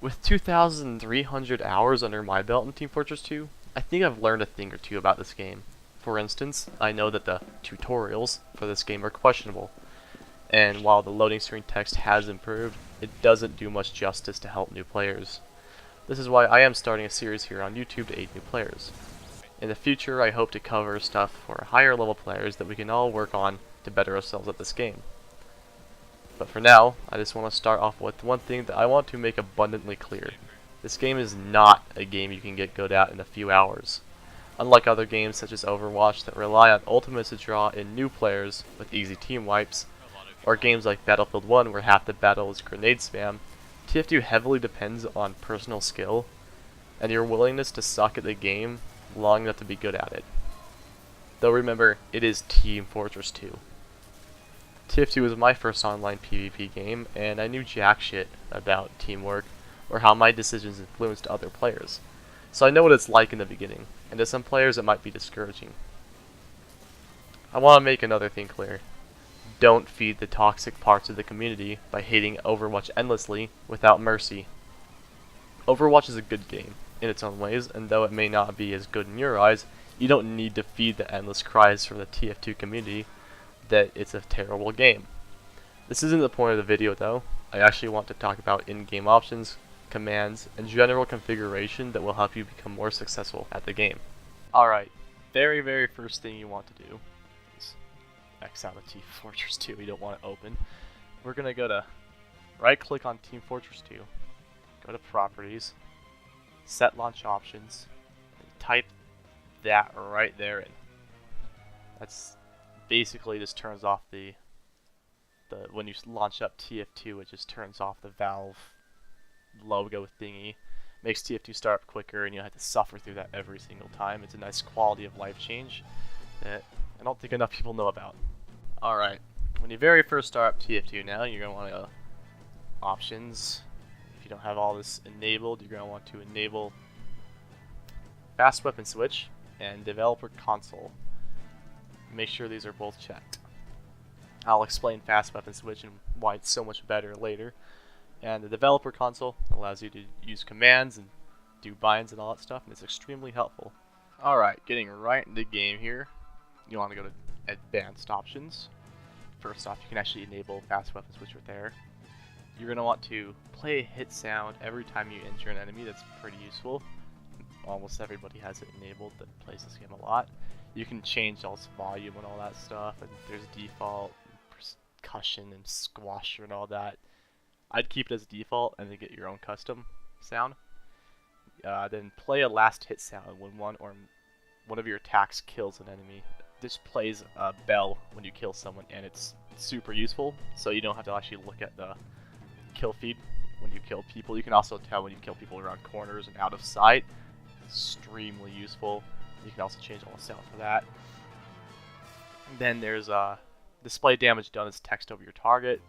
With 2,300 hours under my belt in Team Fortress 2, I think I've learned a thing or two about this game. For instance, I know that the tutorials for this game are questionable, and while the loading screen text has improved, it doesn't do much justice to help new players. This is why I am starting a series here on YouTube to aid new players. In the future, I hope to cover stuff for higher level players that we can all work on to better ourselves at this game. But for now, I just want to start off with one thing that I want to make abundantly clear. This game is not a game you can get good at in a few hours. Unlike other games such as Overwatch that rely on ultimates to draw in new players with easy team wipes, or games like Battlefield 1 where half the battle is grenade spam, TF2 heavily depends on personal skill and your willingness to suck at the game long enough to be good at it. Though remember, it is Team Fortress 2. TF2 was my first online PvP game, and I knew jack shit about teamwork or how my decisions influenced other players. So I know what it's like in the beginning, and to some players it might be discouraging. I want to make another thing clear. Don't feed the toxic parts of the community by hating Overwatch endlessly without mercy. Overwatch is a good game in its own ways, and though it may not be as good in your eyes, you don't need to feed the endless cries from the TF2 community that it's a terrible game. This isn't the point of the video though. I actually want to talk about in-game options, commands, and general configuration that will help you become more successful at the game. Alright, very first thing you want to do is X out of Team Fortress 2. We don't want to open. We're going to go to right click on Team Fortress 2, go to properties, set launch options, and type that right there in. That's basically just turns off the when you launch up TF2, it just turns off the Valve logo thingy. Makes TF2 start up quicker, and you don't have to suffer through that every single time. It's a nice quality of life change that I don't think enough people know about. Alright, when you very first start up TF2 now, you're going to want to go options. If you don't have all this enabled, you're going to want to enable fast weapon switch and developer console. Make sure these are both checked. I'll explain fast weapon switch and why it's so much better later. And the developer console allows you to use commands and do binds and all that stuff, and it's extremely helpful. Alright, getting right into the game here. You want to go to advanced options. First off, you can actually enable fast weapon switch right there. You're going to want to play a hit sound every time you enter an enemy. That's pretty useful. Almost everybody has it enabled that plays this game a lot. You can change all its volume and all that stuff, and there's default, percussion, and squasher and all that. I'd keep it as default and then get your own custom sound. Then play a last hit sound when one of your attacks kills an enemy. This plays a bell when you kill someone, and it's super useful, so you don't have to actually look at the kill feed when you kill people. You can also tell when you kill people around corners and out of sight. Extremely useful. You can also change all the sound for that. Then there's display damage done as text over your target.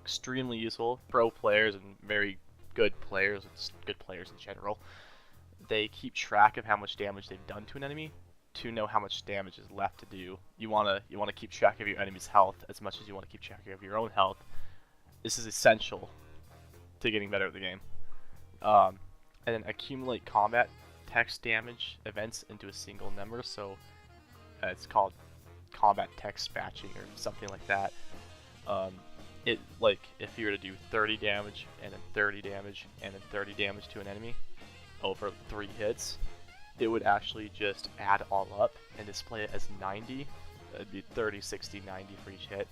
Extremely useful. Pro players and very good players, it's good players in general, they keep track of how much damage they've done to an enemy to know how much damage is left to do. You wanna keep track of your enemy's health as much as you want to keep track of your own health. This is essential to getting better at the game. And then accumulate combat text damage events into a single number, so it's called combat text batching or something like that. It, like, if you were to do 30 damage and then 30 damage and then 30 damage to an enemy over 3 hits, it would actually just add all up and display it as 90. It'd be 30, 60, 90 for each hit.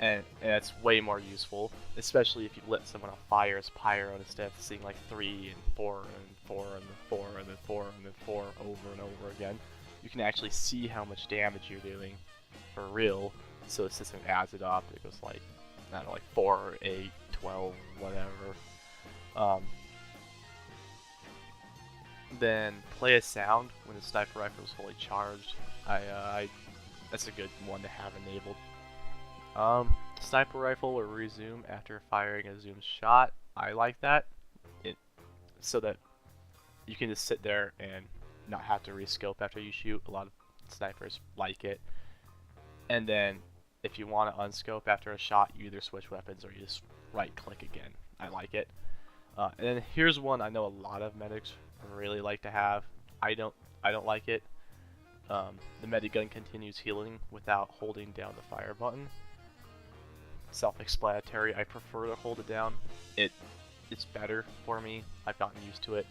And it's way more useful, especially if you lit someone on fire as pyro instead of seeing like 3 and 4 and 4 and then 4 and then 4 and then 4 over and over again. You can actually see how much damage you're doing for real, so the system adds it up. It goes like, I don't know, like 4, 8, 12, whatever. Then play a sound when the sniper rifle is fully charged. That's a good one to have enabled. Sniper rifle will resume after firing a zoomed shot. I like that. So that you can just sit there and not have to rescope after you shoot. A lot of snipers like it. And then if you want to unscope after a shot, you either switch weapons or you just right click again. I like it. And then here's one I know a lot of medics really like to have. I don't like it. The medigun continues healing without holding down the fire button. Self-explanatory. I prefer to hold it down. It's better for me. I've gotten used to it.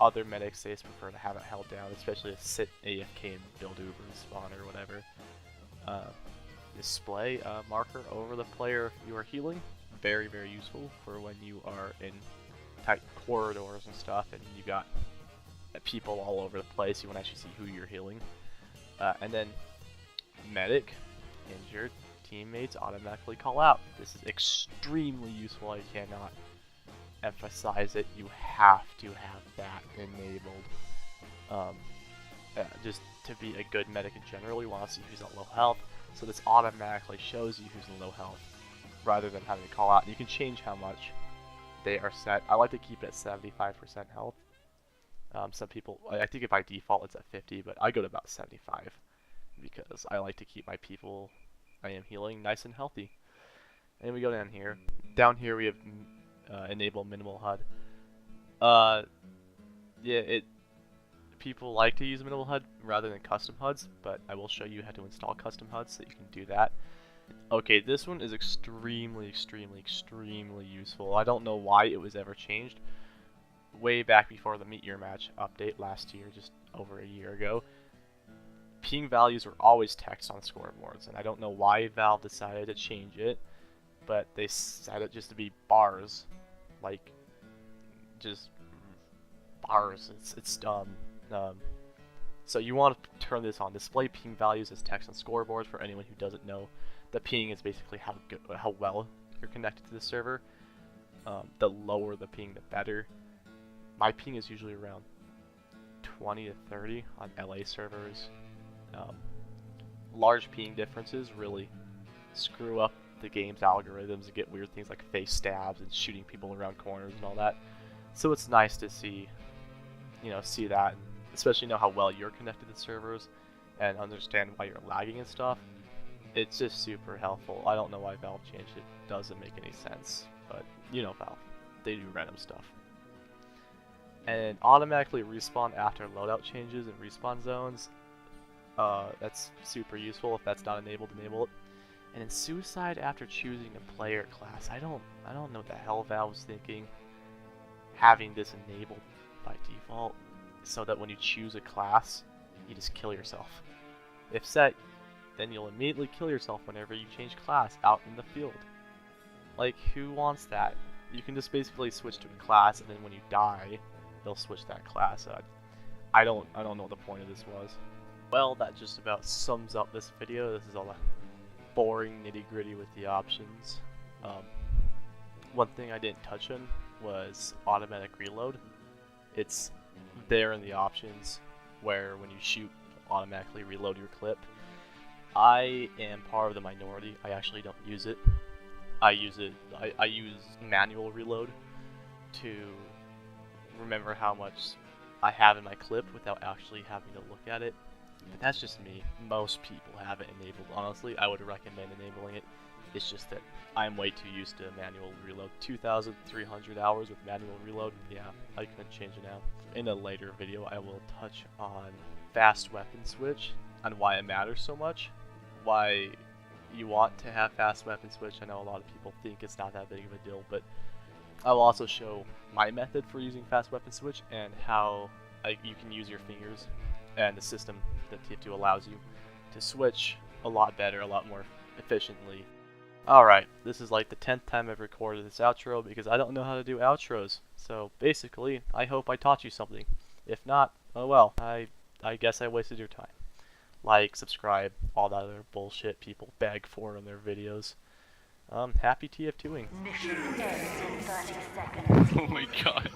Other medics they prefer to have it held down, especially to sit AFK and build Uber and spawn or whatever. Display a marker over the player you are healing. Very, very useful for when you are in tight corridors and stuff and you got people all over the place. You want to actually see who you're healing. And then medic, injured teammates automatically call out. This is extremely useful. I cannot emphasize it. You have to have that enabled. Just to be a good medic in general, you want to see who's at low health. So this automatically shows you who's in low health, rather than having to call out. And you can change how much they are set. I like to keep it at 75% health. Some people, I think if by default it's at 50, but I go to about 75 because I like to keep my people I am healing nice and healthy. And we go down here. Down here we have enable minimal HUD. People like to use minimal HUD rather than custom HUDs, but I will show you how to install custom HUDs so you can do that. Okay, this one is extremely, extremely, extremely useful. I don't know why it was ever changed. Way back before the Meet Your Match update last year, just over a year ago, ping values were always text on scoreboards, and I don't know why Valve decided to change it, but they set it just to be bars, like just bars. It's dumb. So you want to turn this on. Display ping values as text on scoreboards. For anyone who doesn't know, the ping is basically how well you're connected to the server. The lower the ping, the better. My ping is usually around 20 to 30 on LA servers. Large ping differences really screw up the game's algorithms and get weird things like face stabs and shooting people around corners and all that. So it's nice to see that, and especially know how well you're connected to servers and understand why you're lagging and stuff. It's just super helpful. I don't know why Valve changed it. Doesn't make any sense, but you know Valve, they do random stuff. And automatically respawn after loadout changes and respawn zones. That's super useful. If that's not enabled, enable it. And then suicide after choosing a player class. I don't know what the hell Valve was thinking, having this enabled by default, so that when you choose a class, you just kill yourself. If set, then you'll immediately kill yourself whenever you change class out in the field. Like, who wants that? You can just basically switch to a class, and then when you die, they'll switch that class out. I don't know what the point of this was. Well, that just about sums up this video. This is all the boring nitty-gritty with the options. One thing I didn't touch on was automatic reload. It's there in the options where when you shoot, automatically reload your clip. I am part of the minority. I actually don't use it. I use manual reload to remember how much I have in my clip without actually having to look at it. But that's just me. Most people have it enabled. Honestly, I would recommend enabling it. It's just that I'm way too used to manual reload. 2,300 hours with manual reload. Yeah, I couldn't change it now. In a later video, I will touch on fast weapon switch and why it matters so much. Why you want to have fast weapon switch. I know a lot of people think it's not that big of a deal, but I will also show my method for using fast weapon switch and how you can use your fingers and the system that TF2 allows you to switch a lot better, a lot more efficiently. Alright, this is like the 10th time I've recorded this outro because I don't know how to do outros. So basically, I hope I taught you something. If not, oh well, I guess I wasted your time. Like, subscribe, all that other bullshit people beg for in their videos. Happy TF2ing. Mission ends in 30 seconds. Oh my god.